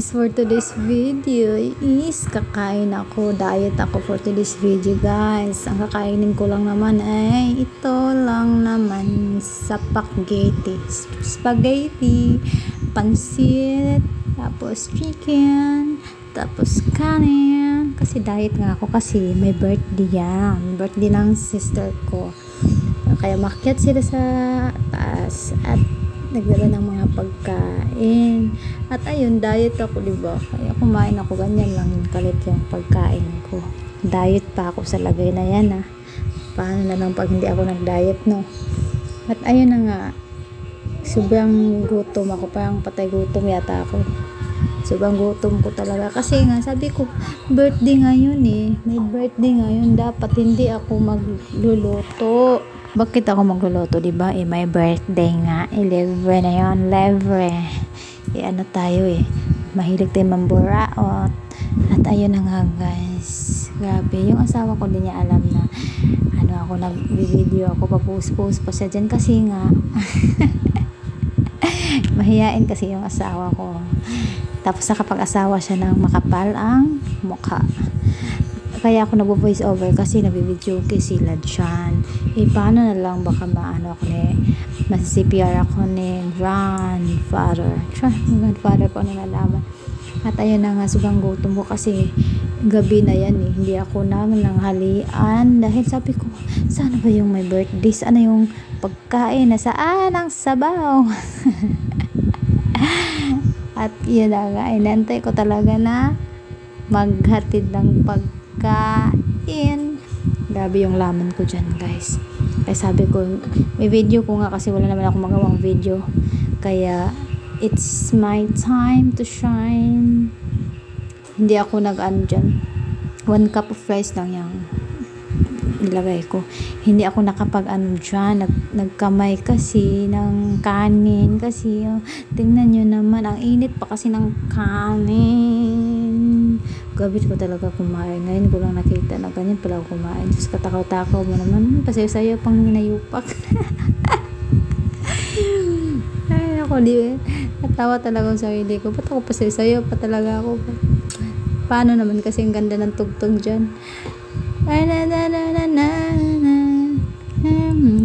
guys, for today's video is kakain ako, diet ako for today's video guys. Ang kakainin ko lang naman ay ito lang naman, spaghetti, pansit, tapos chicken, tapos kanin. Kasi diet nga ako kasi may birthday yan, birthday ng sister ko. Kaya makyat sila sa taas at nagdala ng mga pagkain. At ayun, diet ako, diba? Kaya kumain ako, ganyan lang kalit yung pagkain ko. Diet pa ako sa lagay na yan, ah. Paano na lang pag hindi ako nag-diet, no? At ayun na nga, sobrang gutom ako, parang patay gutom yata ako. Sobrang gutom ko talaga. Kasi nga, sabi ko, birthday ngayon eh. May birthday ngayon, dapat hindi ako magluluto. Bakit ako magluluto, diba? Eh, may birthday nga. 11 na yun, libre. Eh, ano tayo eh. Mahilig tayo mamburaot. At ayun na nga, guys. Grabe. Yung asawa ko, din niya alam na ano ako, nag-video ako, papost-post pa siya dyan. Kasi nga, mahiyain kasi yung asawa ko. Tapos nakapag-asawa siya ng makapal ang mukha. Kaya ako nag-voice over kasi nabibidyo sila dyan. Eh, paano na lang baka maano ako masi-CPR ako ni grandfather. Grandfather ko na nalaman. At ayun na nga, sobrang gutom ko kasi gabi na yan eh. Hindi ako nanghalian. Dahil sabi ko, sana ba yung may birthday? Sana yung pagkain na saan ang sabaw? At yun na nga, inantay ko talaga na maghatid ng pagkain. Grabe yung laman ko dyan, guys. Kaya sabi ko, may video ko nga kasi wala naman ako magawang video. Kaya, it's my time to shine. Hindi ako nag-ano dyan. 1 cup of rice lang yung nilagay ko. Hindi ako nakapag-ano dyan. Nagkamay kasi ng kanin. Kasi, tingnan nyo naman, ang init pa kasi ng kanin. Gabit ko talaga kumain. Ngayon ko lang nakita na ganyan pala ako kumain. Just katakaw-takaw mo naman. Pasayo-sayo pang hinayupak. Ay, ako di. Natawa talaga sa sarili ko. Ba't ako pasayo-sayo pa talaga ako? Paano naman kasi ang ganda ng tugtog dyan. Ay,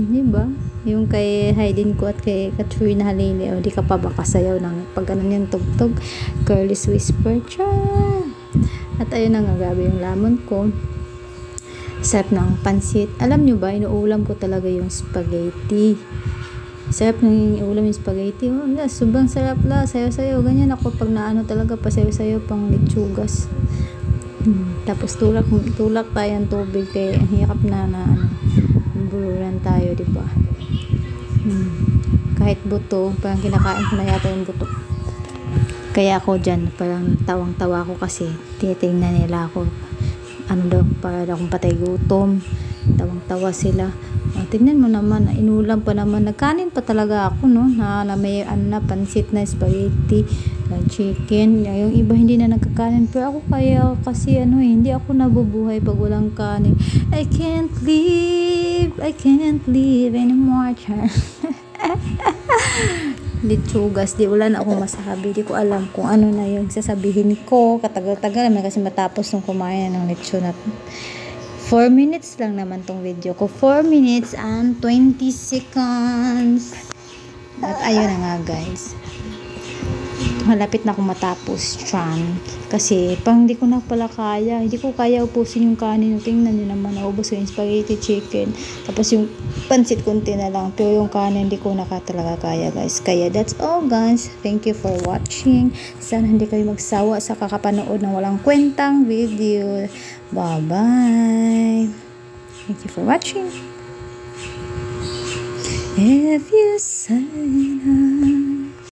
diba? Yung kay Hayden ko at kay Katrina Halili. O, di ka pa ba kasayaw ng pag ganun yung tugtog? Girl's Whisper. Tcha! At ayun na nga, gabi yung lamon ko. Sarap ng pansit. Alam nyo ba, inuulam ko talaga yung spaghetti. Sarap ng ulam yung spaghetti. Oh, sobrang sarap la. Sayo-sayo. Ganyan ako pag naano talaga pa sayo-sayo pang litsugas. Tapos tulak tayo ng tubig kaya hirap na buluran tayo, diba? Kahit buto, parang kinakain ko na yata yung buto. Kaya ako dyan, parang tawang-tawa ko kasi titingnan nila ako. Ano daw, para akong patay gutom. Tawang-tawa sila. Tingnan mo naman, inulam pa naman. Nagkanin pa talaga ako, no? Na may pansit na spaghetti, na chicken. Yung iba hindi na nagkakanin. Pero ako kaya kasi hindi ako nabubuhay pag walang kanin. I can't live anymore. Litsugas, wala na akong masabi. Di ko alam kung ano na yung sasabihin ko. Katagal-tagal naman kasi matapos nung kumain ng lechon na 4 minutes lang naman tong video ko. 4 minutes and 20 seconds. At ayun na nga, guys. Malapit na akong matapos Chan. Kasi pang hindi ko na pala kaya. Hindi ko kaya upusin yung kanin. Tingnan nyo naman. Naubos ko yung spaghetti chicken. Tapos yung pansit kunti na lang. Pero yung kanin hindi ko na talaga kaya, guys. Kaya that's all, guys. Thank you for watching. Sana hindi kayo magsawa sa kakapanood ng walang kwentang video. Bye-bye. Thank you for watching. If you say